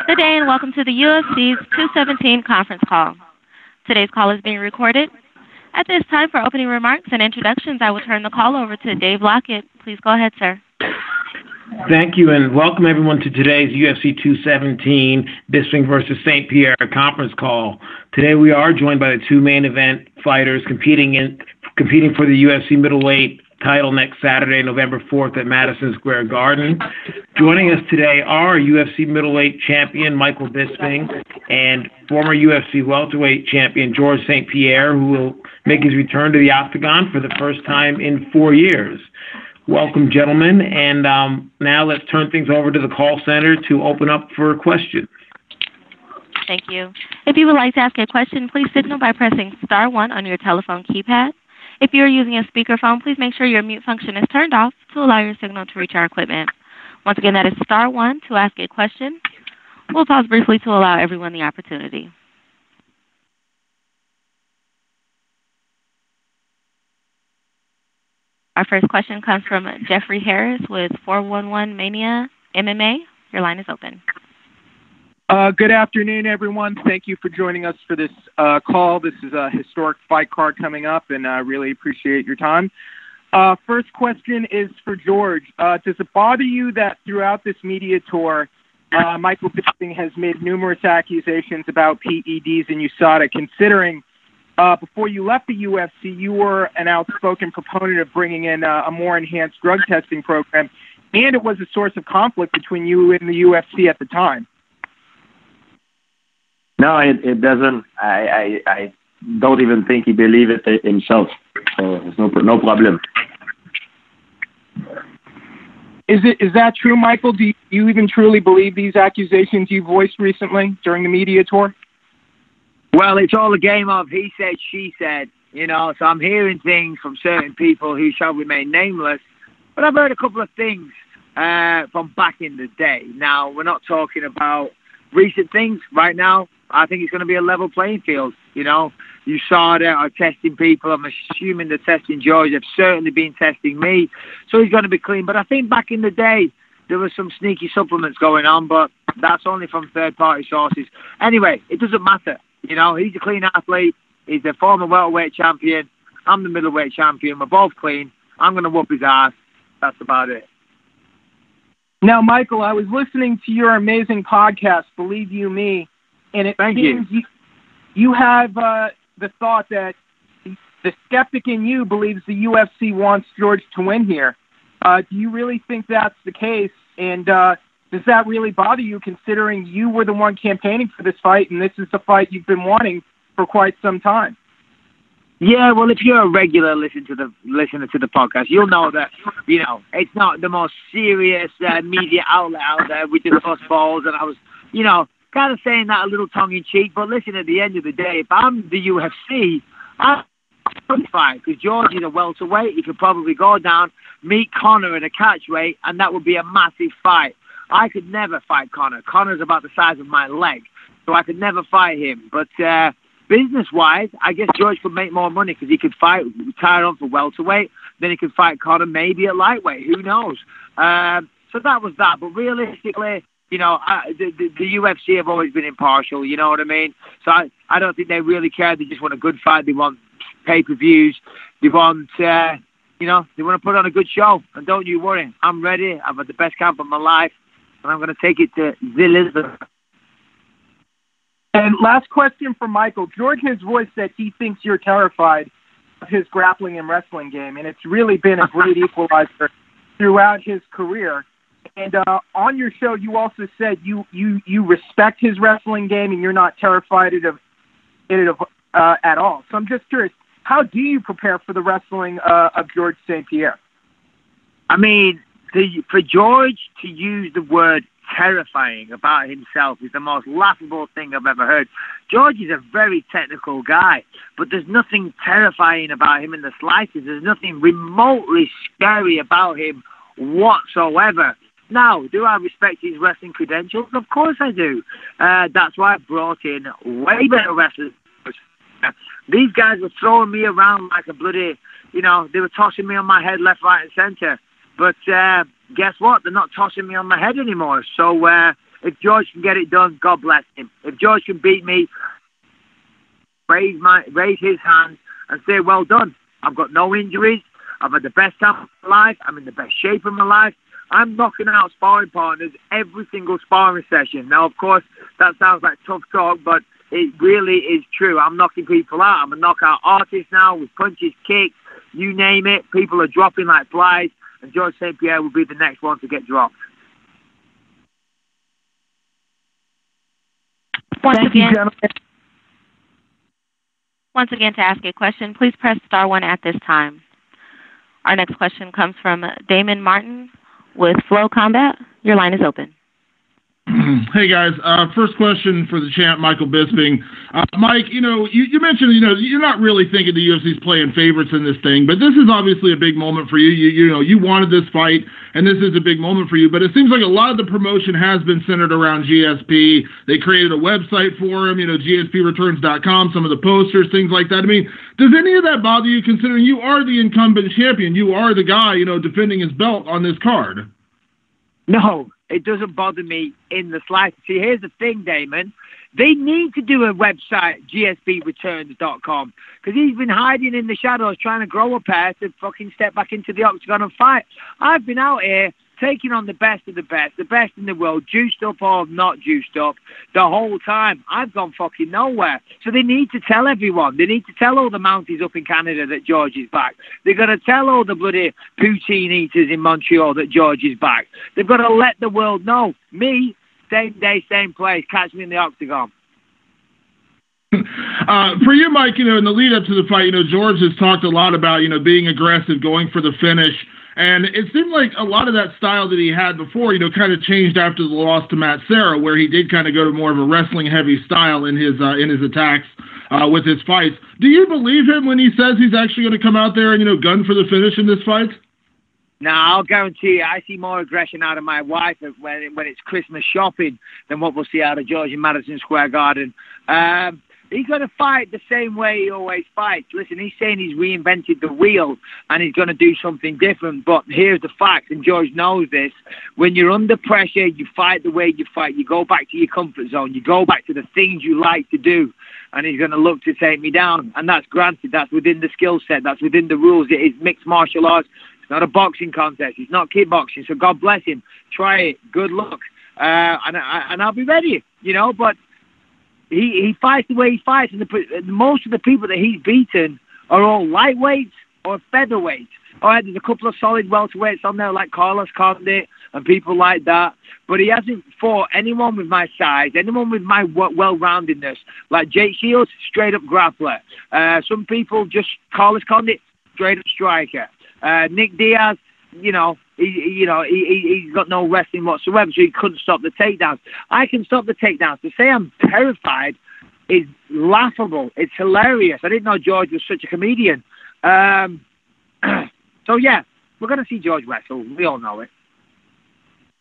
Good day and welcome to the UFC's 217 conference call. Today's call is being recorded. At this time, for opening remarks and introductions, I will turn the call over to Dave Lockett. Please go ahead, sir. Thank you, and welcome everyone to today's UFC 217 Bisping versus St-Pierre conference call. Today we are joined by the two main event fighters competing for the UFC middleweight title next Saturday, November 4th at Madison Square Garden. Joining us today are UFC middleweight champion Michael Bisping and former UFC welterweight champion George St-Pierre, who will make his return to the octagon for the first time in 4 years. Welcome, gentlemen, and now let's turn things over to the call center to open up for questions. Thank you. If you would like to ask a question, please signal by pressing star 1 on your telephone keypad. If you are using a speakerphone, please make sure your mute function is turned off to allow your signal to reach our equipment. Once again, that is star 1 to ask a question. We'll pause briefly to allow everyone the opportunity. Our first question comes from Jeffrey Harris with 411 Mania MMA. Your line is open. Good afternoon, everyone. Thank you for joining us for this call. This is a historic fight card coming up, and I really appreciate your time. First question is for George. Does it bother you that throughout this media tour, Michael Bisping has made numerous accusations about PEDs and USADA, considering before you left the UFC, you were an outspoken proponent of bringing in a more enhanced drug testing program, and it was a source of conflict between you and the UFC at the time? No, it doesn't. I don't even think he believes it himself. So there's no problem. Is that true, Michael? Do you even truly believe these accusations you voiced recently during the media tour? Well, it's all a game of he said, she said, so I'm hearing things from certain people who shall remain nameless, but I've heard a couple of things from back in the day. Now, we're not talking about recent things right now. I think it's going to be a level playing field. USADA are testing people. I'm assuming they're testing George. They've certainly been testing me. So he's going to be clean. But I think back in the day, there was some sneaky supplements going on, but that's only from third-party sources. Anyway, it doesn't matter. He's a clean athlete. He's the former welterweight champion. I'm the middleweight champion. We're both clean. I'm going to whoop his ass. That's about it. Now, Michael, I was listening to your amazing podcast, Believe You Me, and it seems you have the thought that the skeptic in you believes the UFC wants George to win here. Do you really think that's the case? And does that really bother you, considering you were the one campaigning for this fight, and this is the fight you've been wanting for quite some time? Yeah, well, if you're a regular listener to the podcast, you'll know that, it's not the most serious media outlet out there. We discuss balls, and I was, kind of saying that a little tongue-in-cheek. But listen, at the end of the day, if I'm the UFC, I'm fine, because George is a welterweight. He could probably go down, meet Conor at a catchweight, and that would be a massive fight. I could never fight Conor. Conor's about the size of my leg, so I could never fight him. But business-wise, I guess George could make more money because he could retire on for welterweight, then he could fight Conor maybe at lightweight. Who knows? So that was that. But realistically, the UFC have always been impartial, you know what I mean? So I don't think they really care. They just want a good fight. They want pay-per-views. They want, they want to put on a good show. And don't you worry. I'm ready. I've had the best camp of my life. And I'm going to take it to Elizabeth. And last question for Michael. George has voiced that he thinks you're terrified of his grappling and wrestling game, and it's really been a great equalizer throughout his career. And on your show, you also said you respect his wrestling game and you're not terrified of it at all. So I'm just curious, how do you prepare for the wrestling of George St-Pierre? I mean, for George to use the word terrifying about himself is the most laughable thing I've ever heard. George is a very technical guy, but there's nothing terrifying about him in the slightest. There's nothing remotely scary about him whatsoever. Now, do I respect his wrestling credentials? Of course I do. That's why I brought in way better wrestlers. These guys were throwing me around like a bloody, they were tossing me on my head left, right, and center. But guess what? They're not tossing me on my head anymore. So If George can get it done, God bless him. If George can beat me, raise his hand and say, well done. I've got no injuries. I've had the best time of my life. I'm in the best shape of my life. I'm knocking out sparring partners every single sparring session. Now, of course, that sounds like tough talk, but it really is true. I'm knocking people out. I'm a knockout artist now with punches, kicks, you name it. People are dropping like flies, and George St-Pierre will be the next one to get dropped. Once again, to ask a question, please press star 1 at this time. Our next question comes from Damon Martin with Flow Combat. Your line is open. Hey guys, first question for the champ, Michael Bisping. Mike, you mentioned, you're not really thinking the UFC's playing favorites in this thing, but this is obviously a big moment for you. You wanted this fight, and this is a big moment for you, but it seems like a lot of the promotion has been centered around GSP. They created a website for him, GSPreturns.com, some of the posters, things like that. I mean, does any of that bother you, considering you are the incumbent champion? You are the guy, defending his belt on this card. No, it doesn't bother me in the slightest. See, here's the thing, Damon. They need to do a website, GSPreturns.com, because he's been hiding in the shadows trying to grow a pair to fucking step back into the octagon and fight. I've been out here taking on the best of the best in the world, juiced up or not juiced up, the whole time. I've gone fucking nowhere. So they need to tell everyone. They need to tell all the Mounties up in Canada that George is back. They've got to tell all the bloody poutine eaters in Montreal that George is back. They've got to let the world know. Me, same day, same place. Catch me in the octagon. For you, Mike, in the lead up to the fight, George has talked a lot about, being aggressive, going for the finish. And it seemed like a lot of that style that he had before, kind of changed after the loss to Matt Serra, where he did kind of go to more of a wrestling-heavy style in his attacks with his fights. Do you believe him when he says he's actually going to come out there and, gun for the finish in this fight? No, I'll guarantee you, I see more aggression out of my wife when it's Christmas shopping than what we'll see out of George in Madison Square Garden. He's going to fight the same way he always fights. Listen, he's saying he's reinvented the wheel and he's going to do something different. But here's the fact, and George knows this. When you're under pressure, you fight the way you fight. You go back to your comfort zone. You go back to the things you like to do. And he's going to look to take me down. And that's granted. That's within the skill set. That's within the rules. It is mixed martial arts. It's not a boxing contest. It's not kickboxing. So God bless him. Try it. Good luck. And I'll be ready, but he fights the way he fights, and most of the people that he's beaten are all lightweights or featherweights. All right, there's a couple of solid welterweights on there like Carlos Condit and people like that, but he hasn't fought anyone with my size, anyone with my well-roundedness, like Jake Shields, straight-up grappler. Some people just, Carlos Condit, straight-up striker. Nick Diaz, he's got no wrestling whatsoever, so he couldn't stop the takedowns. I can stop the takedowns. To say I'm terrified is laughable. It's hilarious. I didn't know George was such a comedian. So, yeah, we're going to see George wrestle. We all know it.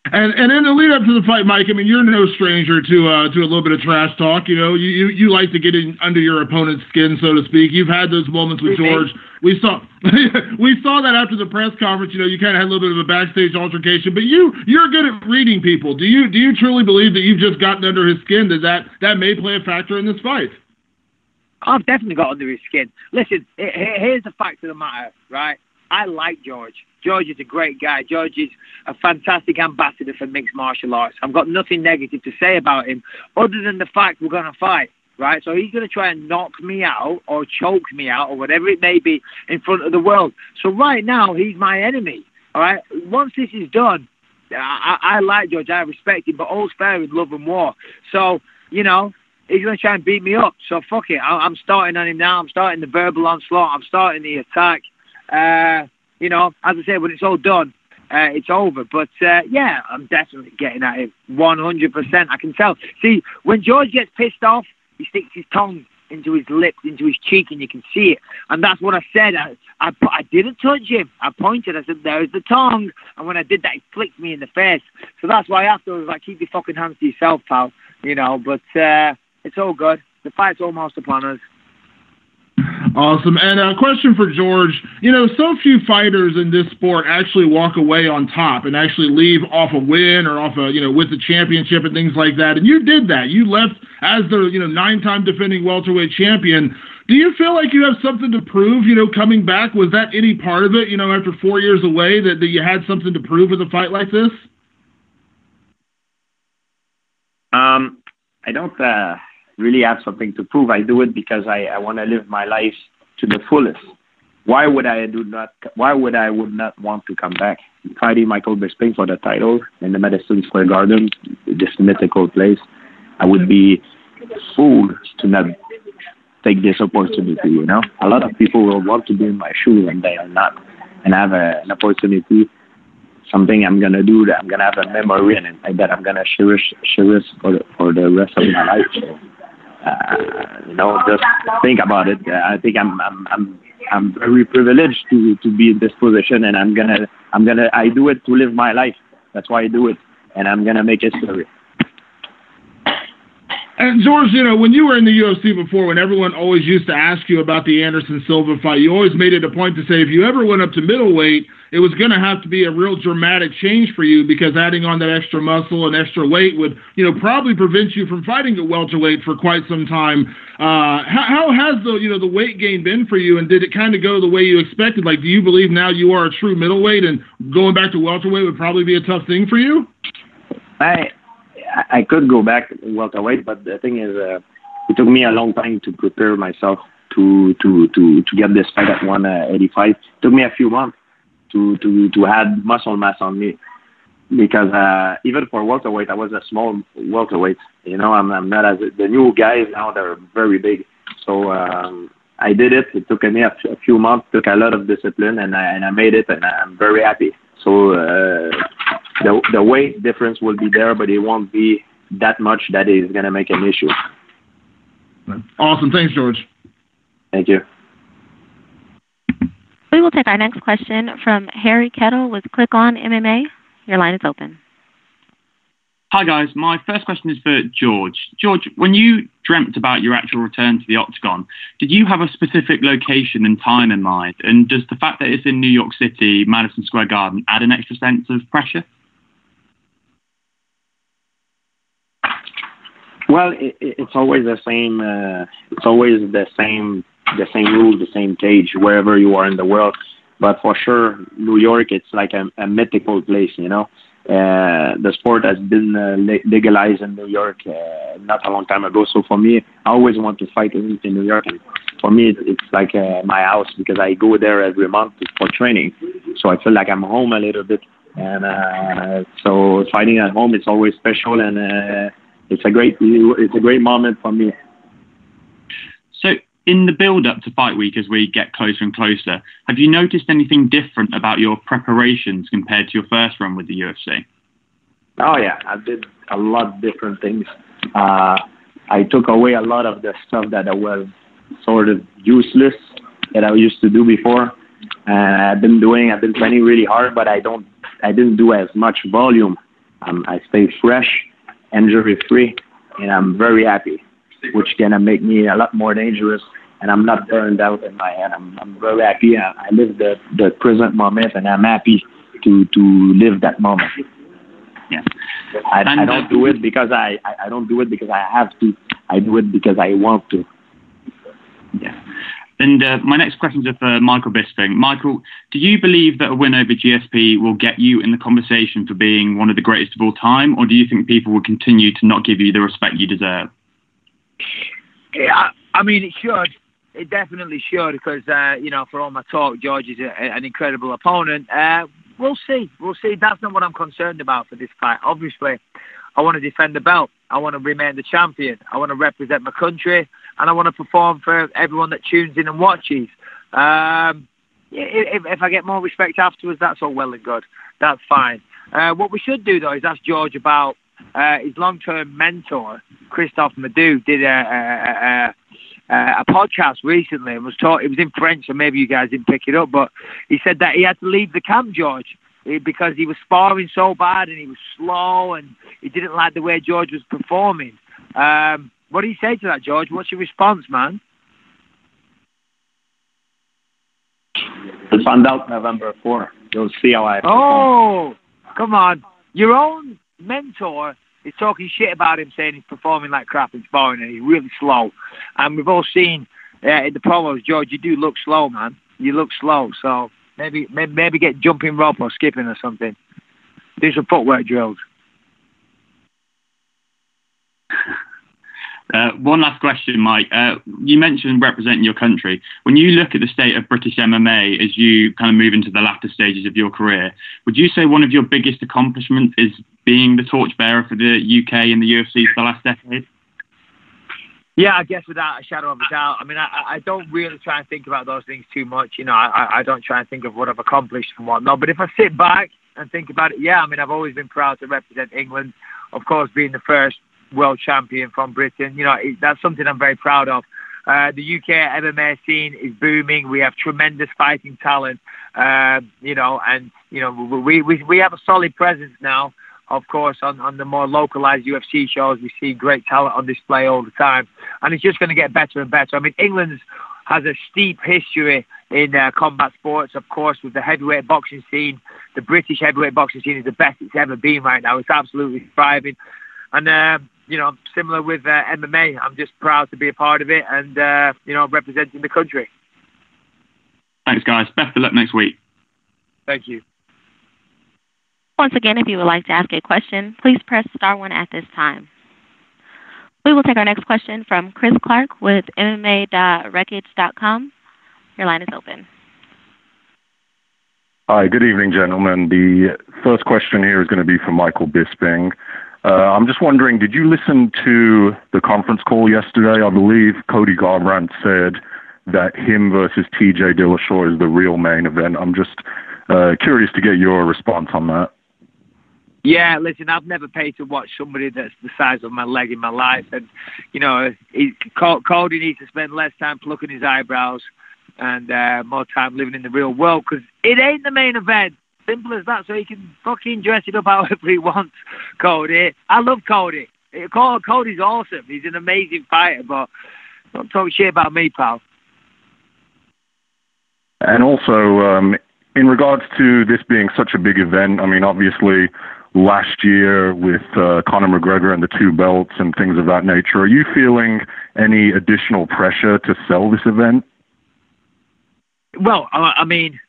And in the lead up to the fight, Mike, I mean, you're no stranger to a little bit of trash talk. You like to get in under your opponent's skin, so to speak. You've had those moments with George. We saw that after the press conference. You kind of had a little bit of a backstage altercation. But you're good at reading people. Do you truly believe that you've just gotten under his skin? That may play a factor in this fight? I've definitely got under his skin. Listen, here's the fact of the matter, right? I like George. George is a great guy. George is a fantastic ambassador for mixed martial arts. I've got nothing negative to say about him other than the fact we're going to fight, right? So he's going to try and knock me out or choke me out or whatever it may be in front of the world. So right now, he's my enemy, all right? Once this is done, I like George. I respect him, but all's fair in love and war. So, he's going to try and beat me up. So fuck it. I'm starting on him now. I'm starting the verbal onslaught. I'm starting the attack. As I said, when it's all done, it's over. But, yeah, I'm definitely getting at him 100%. I can tell. See, when George gets pissed off, he sticks his tongue into his lips, into his cheek, and you can see it. And that's what I said. I didn't touch him. I pointed. I said, there's the tongue. And when I did that, he flicked me in the face. So that's why afterwards I was like, keep your fucking hands to yourself, pal. But it's all good. The fight's almost upon us. Awesome. And a question for George. You know, so few fighters in this sport actually walk away on top and actually leave off a win or off a, with the championship and things like that. And you did that. You left as the, 9-time defending welterweight champion. Do you feel like you have something to prove, coming back? Was that any part of it, after 4 years away, that you had something to prove with a fight like this? I don't really have something to prove. I do it because I want to live my life to the fullest. Why would I would not want to come back? Fighting Michael Bisping for the title in the Madison Square Garden, this mythical place, I would be fooled to not take this opportunity. A lot of people will want to be in my shoes and they are not, and I have an opportunity. Something I'm gonna do that I'm gonna have a memory and that I'm gonna cherish for the rest of my life. So, just think about it. I think I'm very privileged to be in this position, and I do it to live my life. That's why I do it, and I'm gonna make history. And George, when you were in the UFC before, when everyone always used to ask you about the Anderson Silva fight, you always made it a point to say if you ever went up to middleweight, it was going to have to be a real dramatic change for you, because adding on that extra muscle and extra weight would, probably prevent you from fighting at welterweight for quite some time. How has the weight gain been for you, and did it kind of go the way you expected? Like, do you believe now you are a true middleweight, and going back to welterweight would probably be a tough thing for you? I could go back welterweight, but the thing is, it took me a long time to prepare myself to get this fight at 185. It took me a few months to add muscle mass on me, because even for welterweight, I was a small welterweight. I'm not as the new guys now. They're very big, so I did it. It took me a few months. Took a lot of discipline, and I made it, and I'm very happy. So the weight difference will be there, but it won't be that much that is going to make an issue. Awesome. Thanks, George. Thank you. We will take our next question from Harry Kettle with Click On MMA. Your line is open. Hi, guys. My first question is for George. George, when you dreamt about your actual return to the octagon, did you have a specific location and time in mind? And does the fact that it's in New York City, Madison Square Garden, add an extra sense of pressure? Well, it's always the same. It's always the same rules, the same cage, wherever you are in the world. But for sure, New York, it's like a mythical place. The sport has been legalized in New York not a long time ago. So for me, I always want to fight in New York. And for me, it's like my house, because I go there every month for training. So I feel like I'm home a little bit. And so fighting at home, it's always special, and it's a great moment for me. So in the build-up to fight week, as we get closer and closer, have you noticed anything different about your preparations compared to your first run with the UFC? Oh, yeah. I did a lot of different things. I took away a lot of the stuff that was sort of useless that I used to do before. I've been training really hard, but I didn't do as much volume. I stay fresh, injury-free, and I'm very happy, which gonna make me a lot more dangerous, and I'm not burned out in my head. I'm very happy. I live the present moment, and I'm happy to live that moment. Yeah. I don't do it because I don't do it because I have to. I do it because I want to. Yeah. And my next question is for Michael Bisping. Michael, do you believe that a win over GSP will get you in the conversation for being one of the greatest of all time, or do you think people will continue to not give you the respect you deserve? Yeah, I mean, it should. It definitely should, because, for all my talk, George is an incredible opponent. We'll see. We'll see. That's not what I'm concerned about for this fight. Obviously, I want to defend the belt. I want to remain the champion. I want to represent my country, and I want to perform for everyone that tunes in and watches. If I get more respect afterwards, that's all well and good. That's fine. What we should do, though, is ask George about his long-term mentor, Christophe Madou, did a podcast recently and it was in French, so maybe you guys didn't pick it up, but he said that he had to leave the camp, George, because he was sparring so bad and he was slow and he didn't like the way George was performing. What do you say to that, George? What's your response, man? find out November 4. You'll see how I perform. Oh, come on. Your own mentor is talking shit about him, saying he's performing like crap in sparring and he's really slow. And we've all seen in the promos, George, you do look slow, man. You look slow. So maybe get jumping rope or skipping or something. Do some footwork drills. One last question, Mike. You mentioned representing your country. When you look at the state of British MMA as you kind of move into the latter stages of your career, would you say one of your biggest accomplishments is being the torchbearer for the UK and the UFC for the last decade? Yeah, I guess without a shadow of a doubt. I mean, I don't really try and think about those things too much. You know, I don't try and think of what I've accomplished and whatnot. But if I sit back and think about it, yeah, I mean, I've always been proud to represent England. Of course, being the first world champion from Britain, you know, that's something I'm very proud of. The UK MMA scene is booming. We have tremendous fighting talent, you know, and you know we have a solid presence now. Of course, on the more localized UFC shows, we see great talent on display all the time, and it's just going to get better and better. I mean, England has a steep history in combat sports, of course, with the heavyweight boxing scene. The British heavyweight boxing scene is the best it's ever been right now. It's absolutely thriving, and you know, similar with MMA, I'm just proud to be a part of it and, you know, representing the country. Thanks, guys. Best of luck next week. Thank you. Once again, if you would like to ask a question, please press star 1 at this time. We will take our next question from Chris Clark with MMA.Wreckage.com. Your line is open. Hi, good evening, gentlemen. The first question here is going to be for Michael Bisping. I'm just wondering, did you listen to the conference call yesterday? I believe Cody Garbrandt said that him versus TJ Dillashaw is the real main event. I'm just curious to get your response on that. Yeah, listen, I've never paid to watch somebody that's the size of my leg in my life. And, you know, Cody needs to spend less time plucking his eyebrows and more time living in the real world, because it ain't the main event. Simple as that. So he can fucking dress it up however he wants, Cody. I love Cody. Cody's awesome. He's an amazing fighter, but don't talk shit about me, pal. And also, in regards to this being such a big event, I mean, obviously, last year with Conor McGregor and the 2 belts and things of that nature, are you feeling any additional pressure to sell this event? Well, I mean,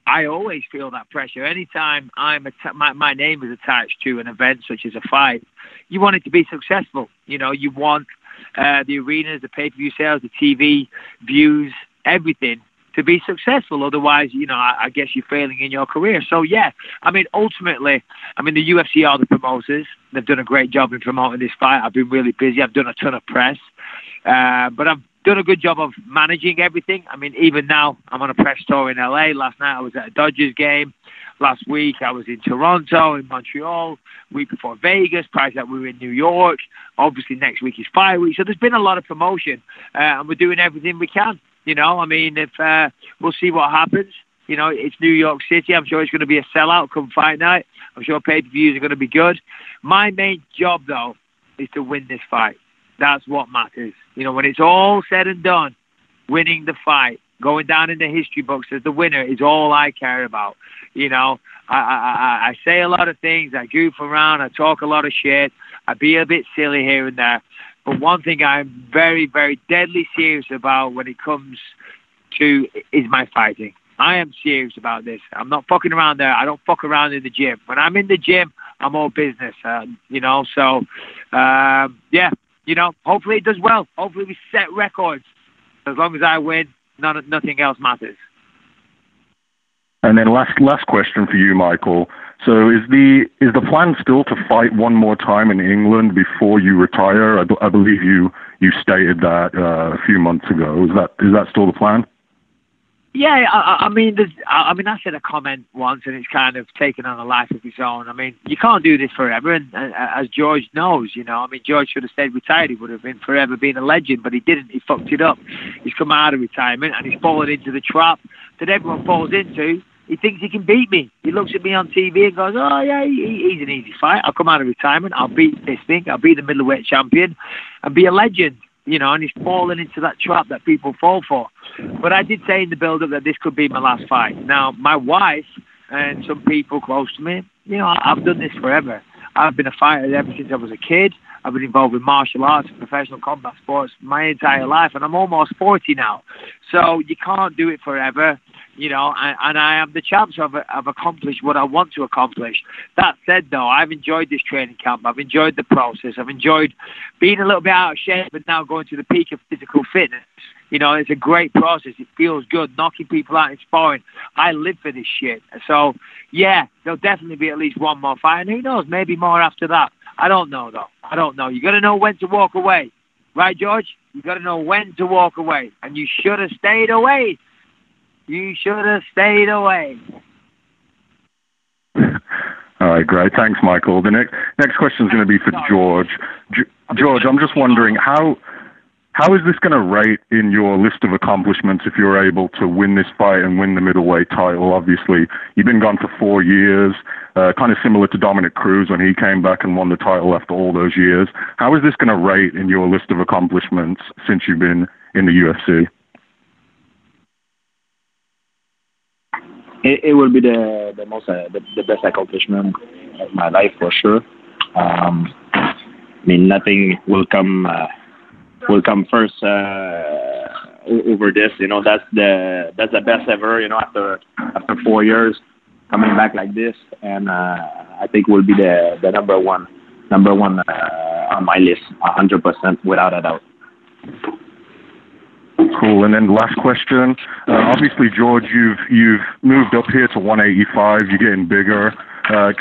I always feel that pressure. Anytime my name is attached to an event such as a fight, you want it to be successful. You know, you want the arenas, the pay-per-view sales, the TV views, everything to be successful. Otherwise, you know, I guess you're failing in your career. So, yeah, I mean, ultimately, I mean, the UFC are the promoters. They've done a great job in promoting this fight. I've been really busy. I've done a ton of press. But I've done a good job of managing everything. I mean, even now, I'm on a press tour in LA. Last night, I was at a Dodgers game. Last week, I was in Toronto, in Montreal. Week before, Vegas. Prior to that, we were in New York. Obviously, next week is Fight Week. So there's been a lot of promotion, and we're doing everything we can. You know, I mean, if we'll see what happens. You know, it's New York City. I'm sure it's going to be a sellout come fight night. I'm sure pay-per-views are going to be good. My main job, though, is to win this fight. That's what matters. You know, when it's all said and done, winning the fight, going down in the history books as the winner is all I care about. You know, I say a lot of things. I goof around. I talk a lot of shit. I be a bit silly here and there. But one thing I'm very, very deadly serious about when it comes to is my fighting. I am serious about this. I'm not fucking around there. I don't fuck around in the gym. When I'm in the gym, I'm all business, you know. So, yeah, you know, hopefully it does well. Hopefully we set records. As long as I win, nothing else matters. And then last question for you, Michael. So is the plan still to fight one more time in England before you retire? I believe you stated that a few months ago. Is that still the plan? Yeah, I mean, I said a comment once, and it's kind of taken on a life of its own. I mean, you can't do this forever, and as George knows, you know, I mean, George should have stayed retired. He would have been forever being a legend, but he didn't. He fucked it up. He's come out of retirement, and he's fallen into the trap that everyone falls into. He thinks he can beat me. He looks at me on TV and goes, oh, yeah, he's an easy fight. I'll come out of retirement. I'll beat Bisping. I'll be the middleweight champion and be a legend. and he's fallen into that trap that people fall for. But I did say in the build-up that this could be my last fight. Now, my wife and some people close to me, I've done this forever. I've been a fighter ever since I was a kid. I've been involved with martial arts and professional combat sports my entire life, and I'm almost 40 now. So you can't do it forever, and I am the champ, so I've accomplished what I want to accomplish. That said, though, I've enjoyed this training camp. I've enjoyed the process. I've enjoyed being a little bit out of shape, but now going to the peak of physical fitness. It's a great process. It feels good, knocking people out in sparring. I live for this shit. So, yeah, there'll definitely be at least one more fight. And who knows, maybe more after that. I don't know, though. I don't know. You got to know when to walk away. Right, George? You got to know when to walk away. And you should have stayed away. You should have stayed away. All right, great. Thanks, Michael. The next question is going to be for George. George, I'm just wondering, how is this going to rate in your list of accomplishments if you're able to win this fight and win the middleweight title? Obviously, you've been gone for 4 years, kind of similar to Dominic Cruz when he came back and won the title after all those years. How is this going to rate in your list of accomplishments since you've been in the UFC? It will be the best accomplishment of my life for sure. Nothing will come first over this. That's the best ever. After 4 years coming back like this, and I think will be the number one on my list, 100% without a doubt. Cool. And then last question. Obviously, George, you've moved up here to 185. You're getting bigger.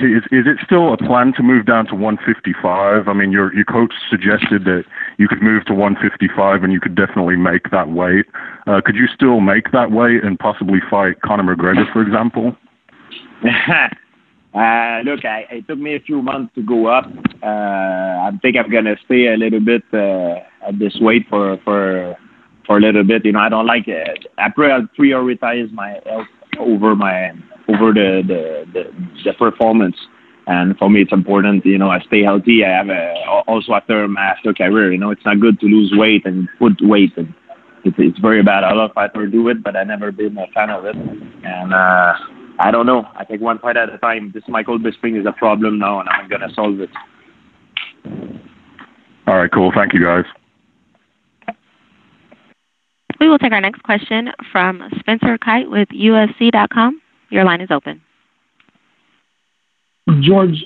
Is it still a plan to move down to 155? I mean, your coach suggested that you could move to 155 and you could definitely make that weight. Could you still make that weight and possibly fight Conor McGregor, for example? Look, it took me a few months to go up. I think I'm gonna stay a little bit at this weight for a little bit. I don't like it. I prioritize my health over the performance, and for me it's important. I stay healthy. I have also after career. It's not good to lose weight and put weight, and it's very bad. A lot of fighters do it, but I never been a fan of it. And I don't know. I take one fight at a time. This Michael Bisping is a problem now, and I'm gonna solve it. All right, cool. Thank you, guys. We will take our next question from Spencer Kite with UFC.com. Your line is open. George,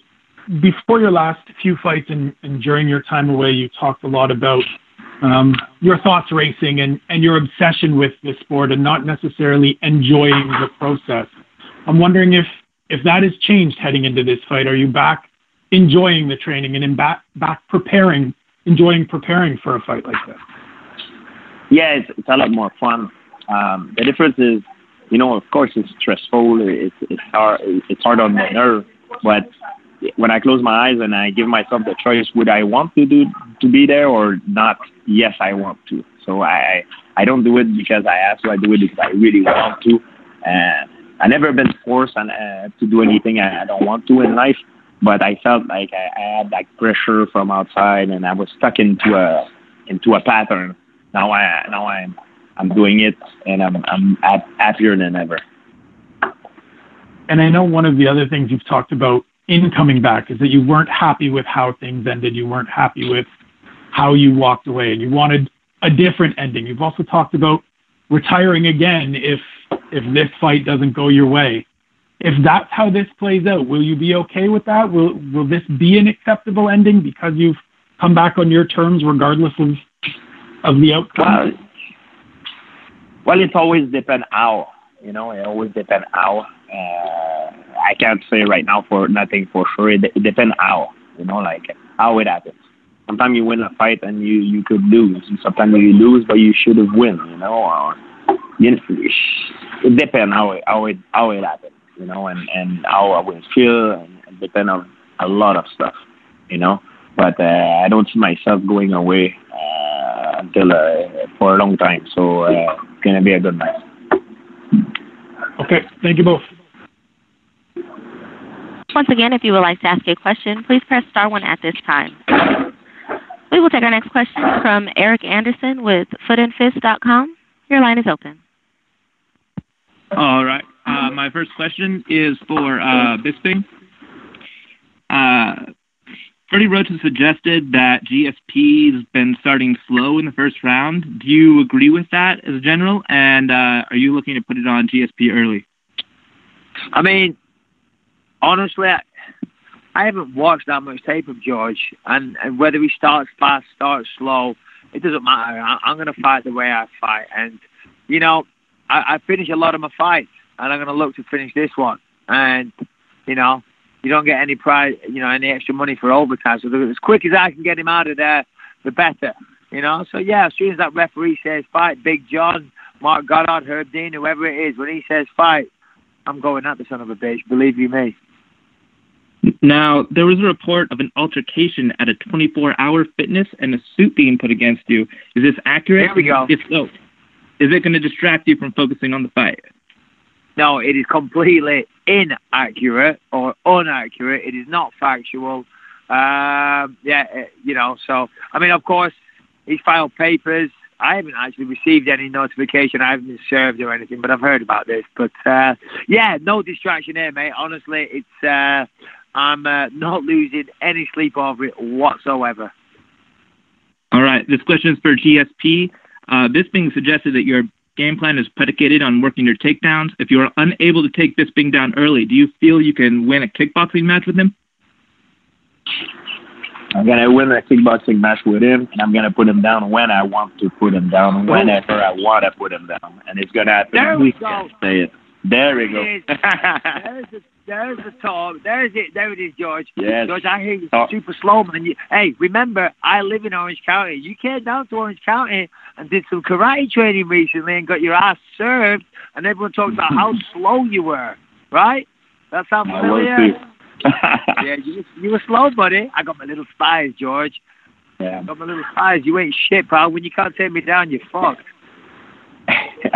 before your last few fights and during your time away, you talked a lot about your thoughts racing and your obsession with the sport and not necessarily enjoying the process. I'm wondering if that has changed heading into this fight. Are you back enjoying the training and back preparing for a fight like this? Yeah, it's a lot more fun. The difference is, of course, it's stressful. It's hard on the nerve. But when I close my eyes and I give myself the choice, would I want to be there or not? Yes, I want to. So I don't do it because I have to. I do it because I really want to. I never been forced to do anything I don't want to in life. But I felt like I had like pressure from outside, and I was stuck into a pattern. Now I'm doing it, and I'm happier than ever. And I know one of the other things you've talked about in coming back is that you weren't happy with how things ended. You weren't happy with how you walked away, and you wanted a different ending. You've also talked about retiring again if this fight doesn't go your way. If that's how this plays out, will you be okay with that? Will this be an acceptable ending because you've come back on your terms regardless of the outcome? Well, it always depends how. It always depends how. I can't say right now for nothing for sure. It depends how. Like how it happens. Sometimes you win a fight and you could lose. Sometimes you lose, but you should have win. It depends how it happens. And how I will feel, and it depends on a lot of stuff. But I don't see myself going away until for a long time. So it's gonna be a good night. Okay, thank you both. Once again, if you would like to ask a question, please press star 1 at this time. We will take our next question from Eric Anderson with footandfist.com. Your line is open. All right. My first question is for Bisping. Freddie Roach has suggested that GSP's been starting slow in the first round. Do you agree with that as a general? And are you looking to put it on GSP early? I mean, honestly, I haven't watched that much tape of George, and whether he starts fast, starts slow, it doesn't matter. I'm going to fight the way I fight. And, you know, I finish a lot of my fights, and I'm going to look to finish this one. And, you know, you don't get any prize, you know, any extra money for overtime. So as quick as I can get him out of there, the better, you know. So, yeah, as soon as that referee says fight, Big John, Mark Goddard, Herb Dean, whoever it is, when he says fight, I'm going at the son of a bitch, believe you me. Now, there was a report of an altercation at a 24-hour fitness and a suit being put against you. Is this accurate? Here we go. If so, is it going to distract you from focusing on the fight? No, it is completely inaccurate or inaccurate. It is not factual. You know, so, I mean, of course, he's filed papers. I haven't actually received any notification. I haven't been served or anything, but I've heard about this. But, yeah, no distraction here, mate. Honestly, it's I'm not losing any sleep over it whatsoever. All right. This question is for GSP. Bisping suggested that your game plan is predicated on working your takedowns. If you are unable to take Bisping down early, do you feel you can win a kickboxing match with him? I'm going to win a kickboxing match with him, and I'm going to put him down when I want to put him down, whenever I want to put him down. And it's going to happen. There we go. Say it. There we go. There's the talk. There it is, George. Yes. George, I hear you super slow, man. Hey, remember, I live in Orange County. You came down to Orange County and did some karate training recently and got your ass served, and everyone talked about how slow you were, right? That sounds familiar? Yeah, you were slow, buddy. I got my little spies, George. Yeah. I got my little spies. You ain't shit, pal. When you can't take me down, you're fucked.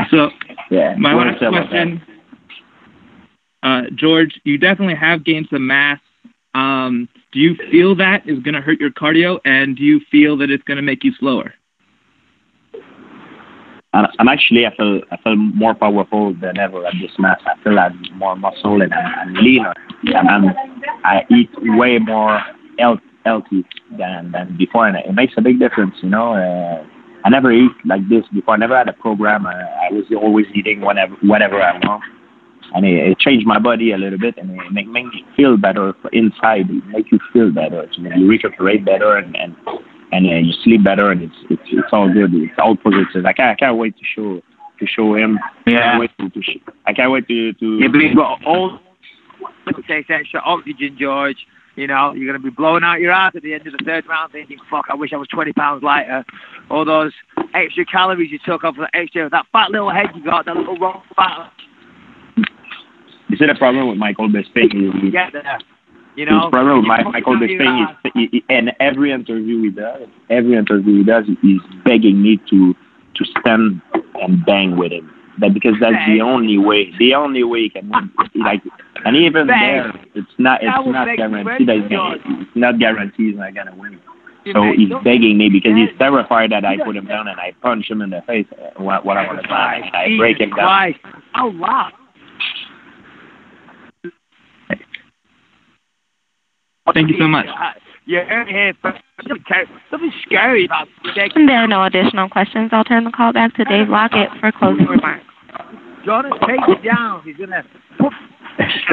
So, yeah, my last question, George, you definitely have gained some mass. Do you feel that is going to hurt your cardio, and do you feel that it's going to make you slower? I'm actually, I feel more powerful than ever at this match. I feel I have more muscle and I'm leaner. And I eat way more healthy than before, and it makes a big difference, you know. I never eat like this before. I never had a program. I was always eating whatever I want. And it changed my body a little bit, and it made me feel better inside. It make you feel better. You recuperate better, and you sleep better, and it's all good. It's all positive. I can't wait to show him. Yeah. I can't wait to. Yeah, but you've got all takes extra oxygen, George. You know, you're going to be blowing out your ass at the end of the third round thinking, fuck, I wish I was 20 pounds lighter. All those extra calories you took off that fat little head you got, that little rock fat. You see the problem with Michael Bisping? You get there. You know? The problem with Michael Bisping is, in every interview he does, he's begging me to stand and bang with him. Because that's the only way he can win. Like, and even there, it's not guaranteed that he's not gonna win. So he's begging me because he's terrified that I put him down and I punch him in the face. What I want to do, I break him down. Oh wow! Thank you so much. You're here for something scary about it. There are no additional questions. I'll turn the call back to Dave Lockett for closing remarks. Jordan, take it down. He's going to...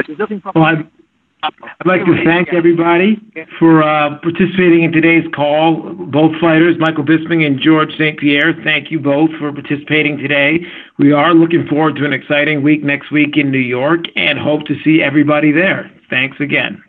There's nothing... Well, I'd like to thank everybody for participating in today's call. Both fighters, Michael Bisping and George St-Pierre, thank you both for participating today. We are looking forward to an exciting week next week in New York and hope to see everybody there. Thanks again.